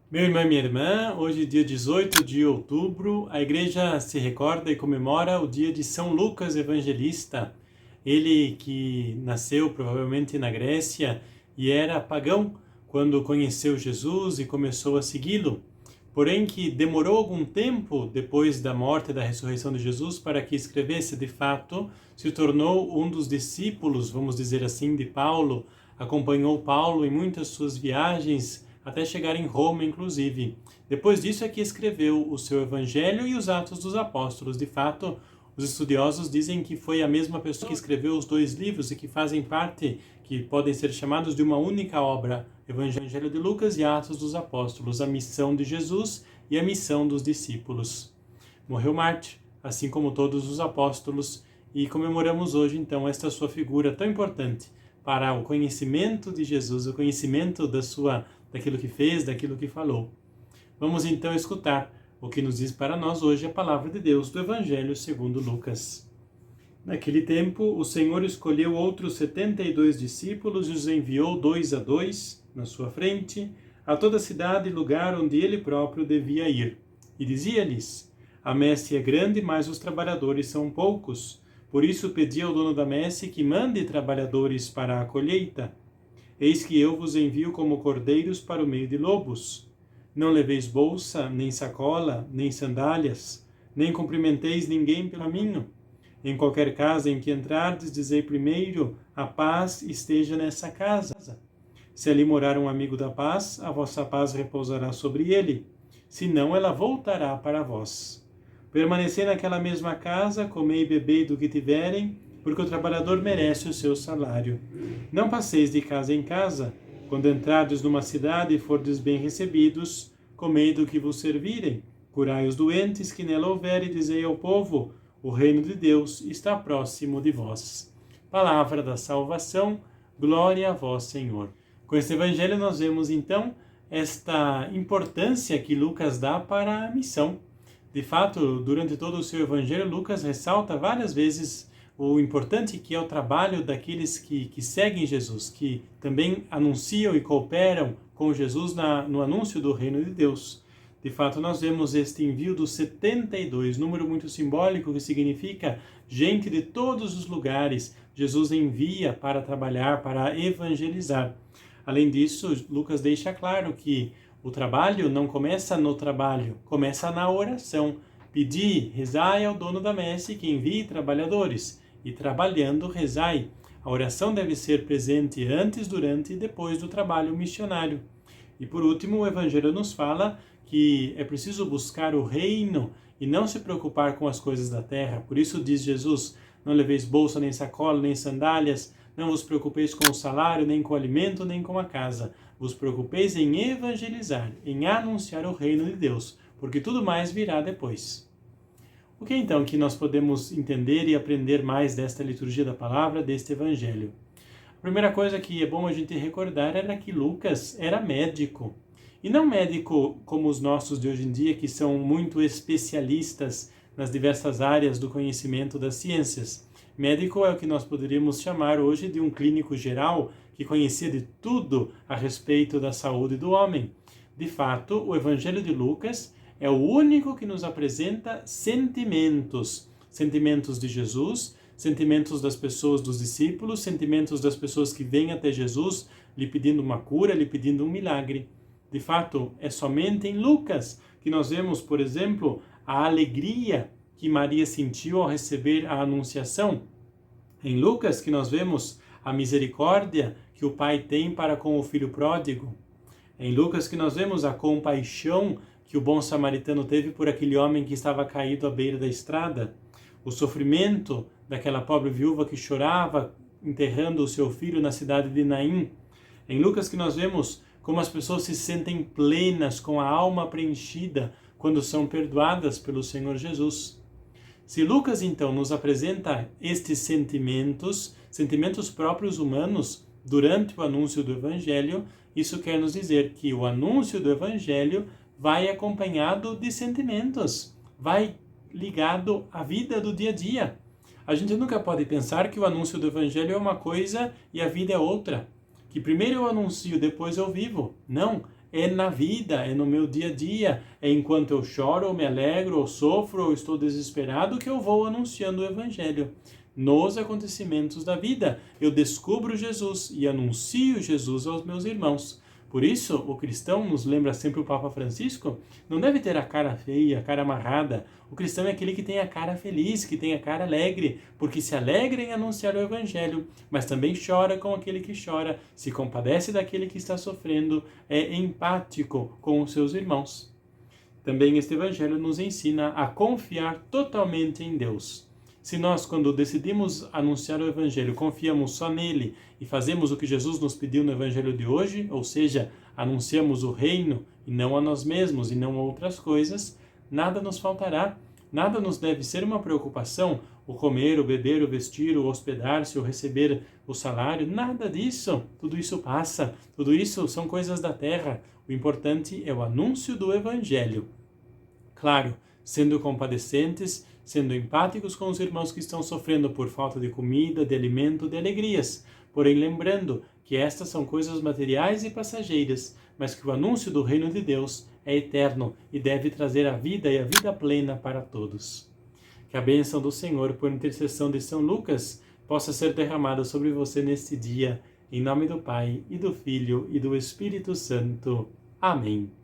Meu irmão e minha irmã, hoje dia 18 de outubro, a igreja se recorda e comemora o dia de São Lucas Evangelista. Ele que nasceu provavelmente na Grécia e era pagão quando conheceu Jesus e começou a segui-lo. Porém que demorou algum tempo depois da morte e da ressurreição de Jesus para que escrevesse. De fato, se tornou um dos discípulos, vamos dizer assim, de Paulo, acompanhou Paulo em muitas suas viagens, até chegar em Roma, inclusive. Depois disso é que escreveu o seu Evangelho e os Atos dos Apóstolos. De fato, os estudiosos dizem que foi a mesma pessoa que escreveu os dois livros e que fazem parte, que podem ser chamados de uma única obra, Evangelho de Lucas e Atos dos Apóstolos, a missão de Jesus e a missão dos discípulos. Morreu mártir, assim como todos os apóstolos, e comemoramos hoje, então, esta sua figura tão importante para o conhecimento de Jesus, o conhecimento daquilo que fez, daquilo que falou. Vamos então escutar o que nos diz para nós hoje a palavra de Deus do Evangelho segundo Lucas. Naquele tempo, o Senhor escolheu outros 72 discípulos e os enviou 2 a 2 na sua frente a toda cidade e lugar onde ele próprio devia ir. E dizia-lhes: a messe é grande, mas os trabalhadores são poucos. Por isso pedi ao dono da messe que mande trabalhadores para a colheita. Eis que eu vos envio como cordeiros para o meio de lobos. Não leveis bolsa, nem sacola, nem sandálias, nem cumprimenteis ninguém pelo caminho. Em qualquer casa em que entrardes, dizei primeiro: a paz esteja nessa casa. Se ali morar um amigo da paz, a vossa paz repousará sobre ele. Senão, ela voltará para vós. Permanecei naquela mesma casa, comei e bebei do que tiverem, porque o trabalhador merece o seu salário. Não passeis de casa em casa. Quando entrardes numa cidade e fordes bem recebidos, comei do que vos servirem. Curai os doentes que nela houver e dizei ao povo: o reino de Deus está próximo de vós. Palavra da salvação, glória a vós, Senhor. Com este evangelho nós vemos então esta importância que Lucas dá para a missão. De fato, durante todo o seu evangelho, Lucas ressalta várias vezes o importante que é o trabalho daqueles que seguem Jesus, que também anunciam e cooperam com Jesus no anúncio do reino de Deus. De fato, nós vemos este envio dos 72, número muito simbólico que significa gente de todos os lugares. Jesus envia para trabalhar, para evangelizar. Além disso, Lucas deixa claro que o trabalho não começa no trabalho, começa na oração. Pedi, rezai ao dono da messe que envie trabalhadores. E trabalhando, rezai. A oração deve ser presente antes, durante e depois do trabalho missionário. E por último, o Evangelho nos fala que é preciso buscar o reino e não se preocupar com as coisas da terra. Por isso diz Jesus: não leveis bolsa, nem sacola, nem sandálias, não vos preocupeis com o salário, nem com o alimento, nem com a casa. Vos preocupeis em evangelizar, em anunciar o reino de Deus, porque tudo mais virá depois. O que então que nós podemos entender e aprender mais desta liturgia da palavra, deste evangelho? A primeira coisa que é bom a gente recordar era que Lucas era médico. E não médico como os nossos de hoje em dia, que são muito especialistas nas diversas áreas do conhecimento das ciências. Médico é o que nós poderíamos chamar hoje de um clínico geral, que conhecia de tudo a respeito da saúde do homem. De fato, o Evangelho de Lucas é o único que nos apresenta sentimentos de Jesus, sentimentos das pessoas, dos discípulos, sentimentos das pessoas que vêm até Jesus lhe pedindo uma cura, lhe pedindo um milagre. De fato, é somente em Lucas que nós vemos, por exemplo, a alegria que Maria sentiu ao receber a anunciação. Em Lucas que nós vemos a misericórdia que o pai tem para com o filho pródigo. Em Lucas que nós vemos a compaixão que o bom samaritano teve por aquele homem que estava caído à beira da estrada. O sofrimento daquela pobre viúva que chorava enterrando o seu filho na cidade de Naim. Em Lucas que nós vemos como as pessoas se sentem plenas, com a alma preenchida, quando são perdoadas pelo Senhor Jesus. Se Lucas, então, nos apresenta estes sentimentos próprios humanos, durante o anúncio do Evangelho, isso quer nos dizer que o anúncio do Evangelho vai acompanhado de sentimentos, vai ligado à vida do dia a dia. A gente nunca pode pensar que o anúncio do Evangelho é uma coisa e a vida é outra, que primeiro eu anuncio, depois eu vivo. Não, é na vida, é no meu dia a dia, é enquanto eu choro, ou me alegro, ou sofro, ou estou desesperado, que eu vou anunciando o Evangelho. Nos acontecimentos da vida, eu descubro Jesus e anuncio Jesus aos meus irmãos. Por isso, o cristão, nos lembra sempre o Papa Francisco, não deve ter a cara feia, a cara amarrada. O cristão é aquele que tem a cara feliz, que tem a cara alegre, porque se alegra em anunciar o Evangelho, mas também chora com aquele que chora, se compadece daquele que está sofrendo, é empático com os seus irmãos. Também este Evangelho nos ensina a confiar totalmente em Deus. Se nós, quando decidimos anunciar o Evangelho, confiamos só nele e fazemos o que Jesus nos pediu no Evangelho de hoje, ou seja, anunciamos o reino e não a nós mesmos e não a outras coisas, nada nos faltará, nada nos deve ser uma preocupação, o comer, o beber, o vestir, o hospedar-se, o receber o salário, nada disso, tudo isso passa, tudo isso são coisas da terra, o importante é o anúncio do Evangelho. Claro, sendo compadecentes, sendo empáticos com os irmãos que estão sofrendo por falta de comida, de alimento, de alegrias. Porém, lembrando que estas são coisas materiais e passageiras, mas que o anúncio do reino de Deus é eterno e deve trazer a vida e a vida plena para todos. Que a bênção do Senhor, por intercessão de São Lucas, possa ser derramada sobre você neste dia, em nome do Pai, e do Filho, e do Espírito Santo. Amém.